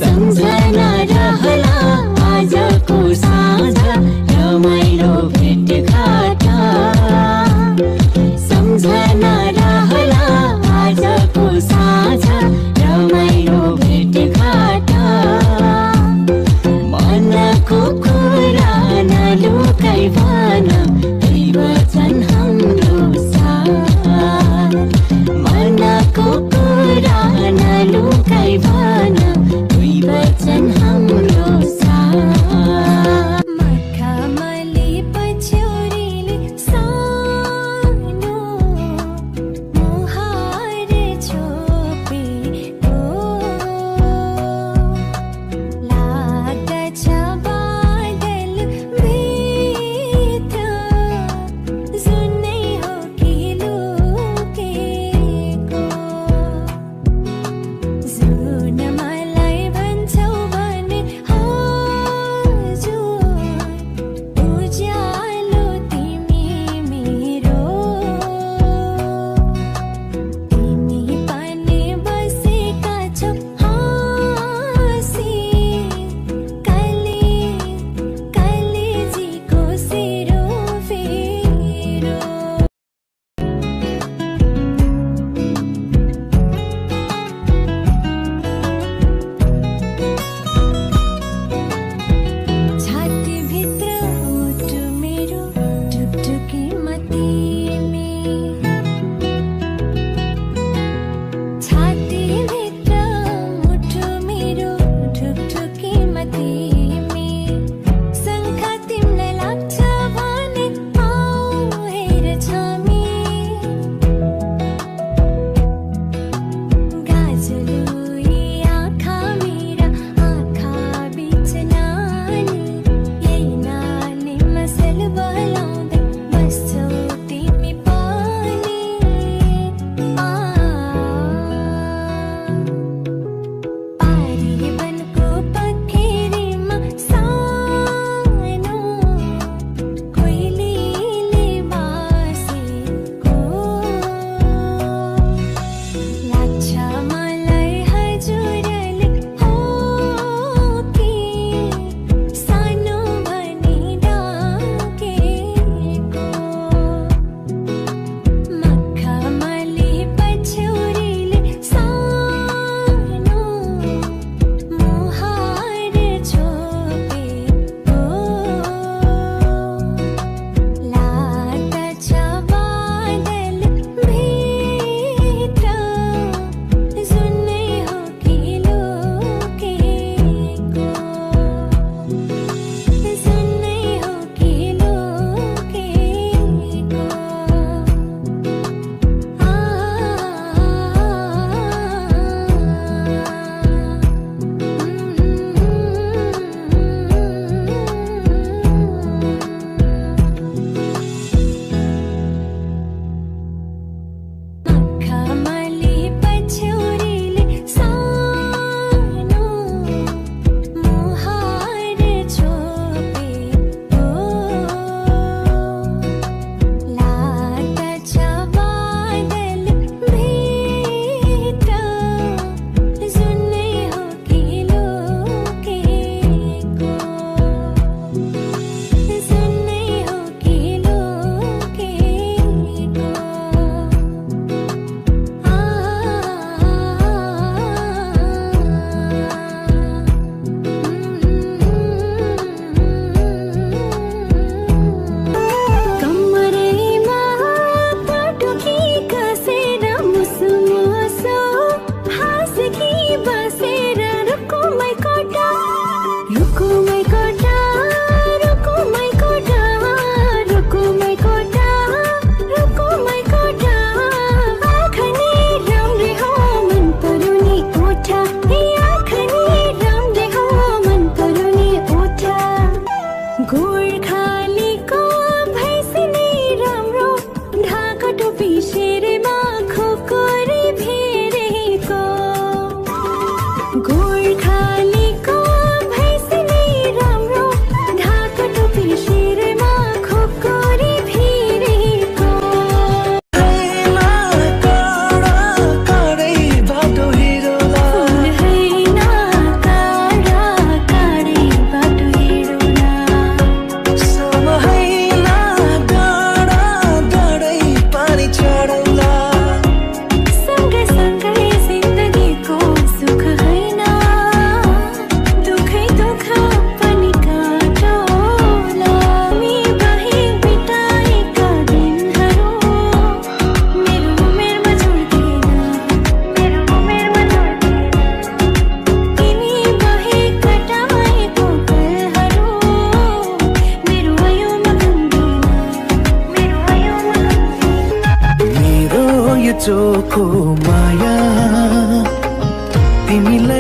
सम्झना रहला आजको साँझ रमाइलो भेटघाट सम्झना रहला आजको साँझ रमाइलो भेटघाट मनको कुरा नलुकाई भन दुई वचन हाम्रो साथ मनको कुरा नलुकाई भन दुई वचन हाम्रो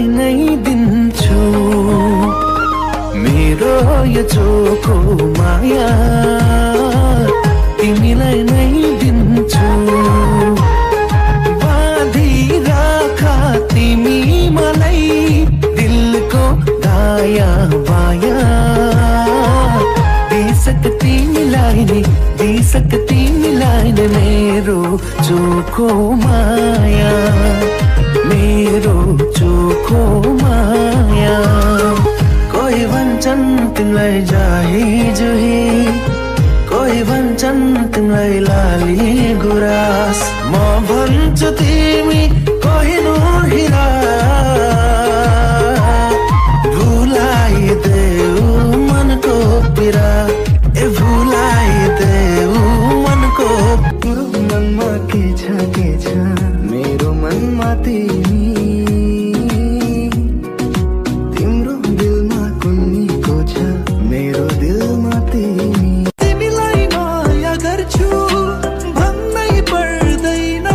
तिमीलाई नै दिन्छु मेरो यो चोखो माया तिमीलाई नै दिन्छु बाँधिराख तिमी मलाई दिलको दाया बाया दिसक तिमीलाई नै मेरो चोखो माया मेरो चोखो माया कोही भन्छन् तिमीलाई जाही जुही कोही भन्छन् तिमीलाई लाली गुराँस म भन्छु तिमी कोहिनूर हिरा भुलाइदेऊ मनको पिरा ए भुलाइदेऊ मनको मनमा के छ मेरो मनमा तिमी तिम्रो दिलमा कुन्नीको छ मेरो दिलमा तिमी तिमीलाई माया गर्छु भन्नै पर्दैन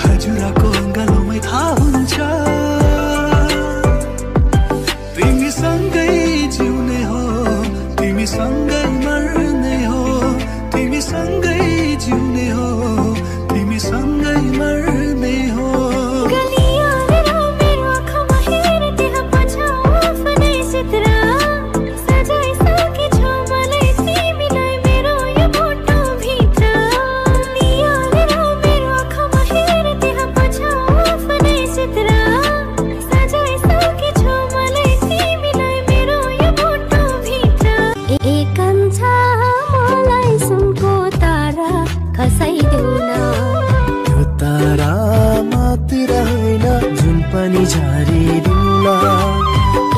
हजुरको गलोमै थाहा हुन्छ तिमीसँगै जिउने हो तिमीसँगै मर्ने हो तिमीसँगै जिउने हो तिमीसँगै मर्ने हो झारिदिउँला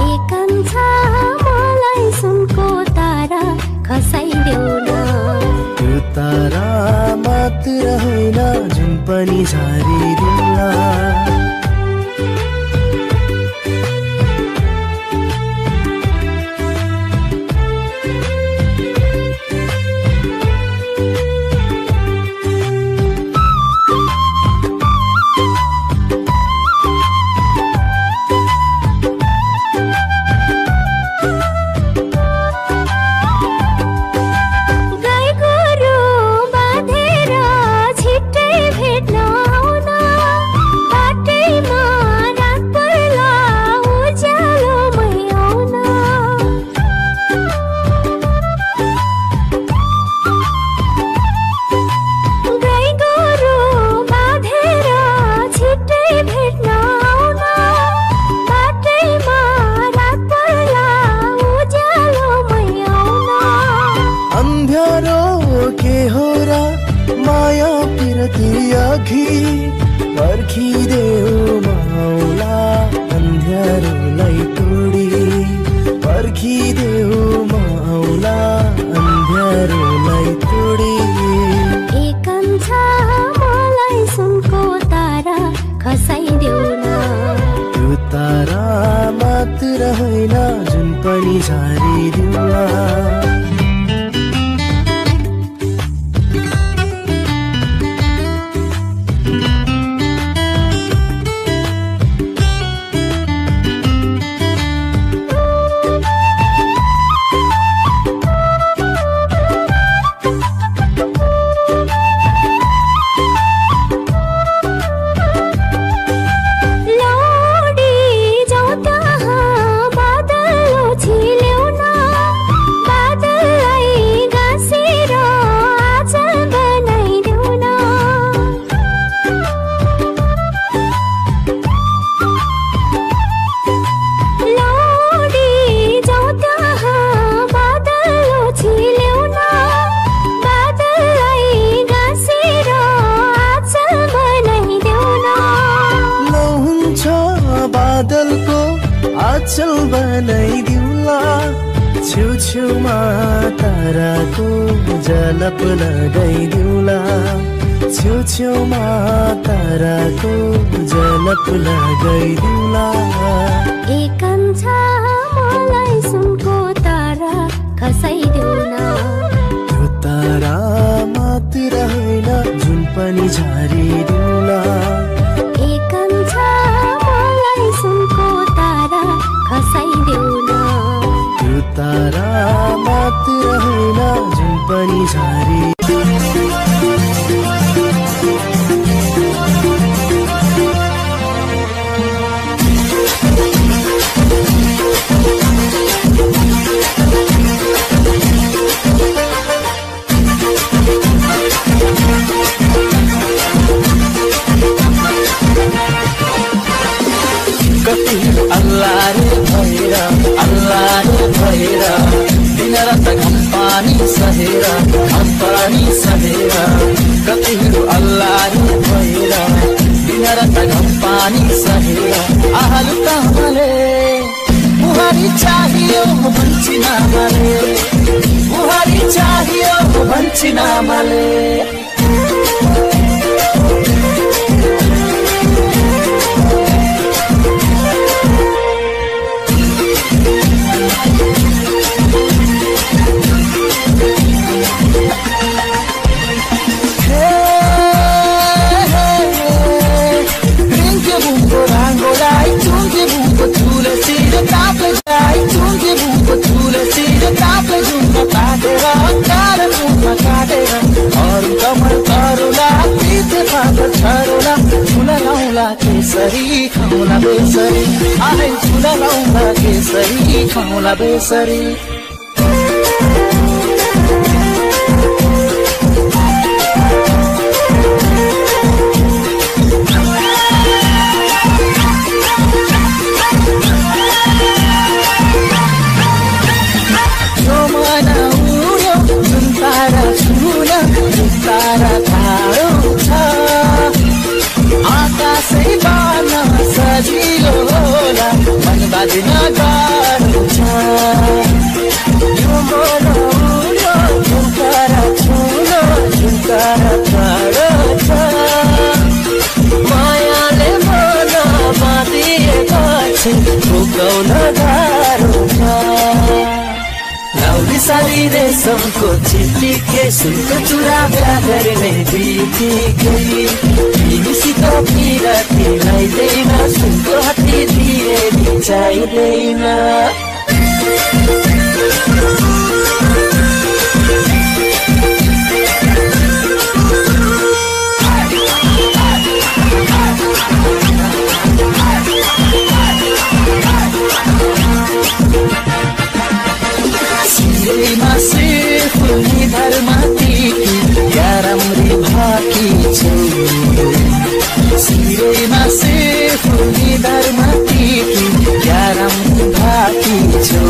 एकांशा मलाई सुनको तारा खसाइदेऊ त्यो तारा मात्र होइन जुन पनि झारिदिउँला पर्खिदेऊ माउला अन्ध्यारोलाई तोडी पर्खिदेऊ माउला अन्ध्यारोलाई तोडी एकांशा मलाई सुनको तारा खसाइदेऊ त्यो तारा मात्र होइन जुन पनि झारिदिउँला बादलको आँचल बनाइदिउँला छेउछेउमा ताराको झलक लगाइदिउँला छेउछेउमा ताराको झलक लगाइदिउँला एकांशा मलाई सुनको तारा खसाइदेऊ त्यो तारा मात्र होइन जुन पनि झारिदिउँला एकांशा मलाई सुनको तारा मात्र होइन जुन पनि झारी अल्लाह रे भैरा दिन रात घम पानी सहेर कतिहरू अल्लाह रे भैरा दिन रात घम पानी सहेर आहलु तामाले बुहारी चाहियो भन्छी नामाले बुहारी चाहियो भन्छी नामाले केसरी खाउला बेसरी आहे झुला लाउला केसरी खाउला बेसरी सजिलो होला मन बाँधिन गाह्रो छ यो मन उड्यो झुम्कारा छुलो झुम्कारा टाढो छ मायाले मन बाँधिएपछि फुकाउन गाह्रो छ लाउली साली रेशमको चिठी के सुनको चुरा बिहा गर्ने बित्तिकै तिमीसित फिरती लाइदैन सुनको हात्ती दिए चाहिँदैन सिरैमा सिर्फ निधारमाथि क्या राम्री भाकी छौ सिरैमा सिर्फ निधारमाथि क्या राम्री भाकी छौ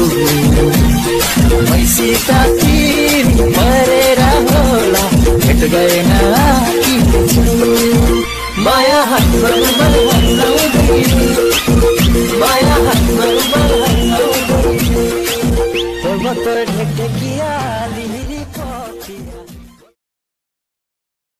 मैसित तिमी परेर होला भेट गएन कि छौ माया हातमा रुमाल हल्लाउँदै माया हातमा रुमाल हल्लाउँदै तर ढेकिया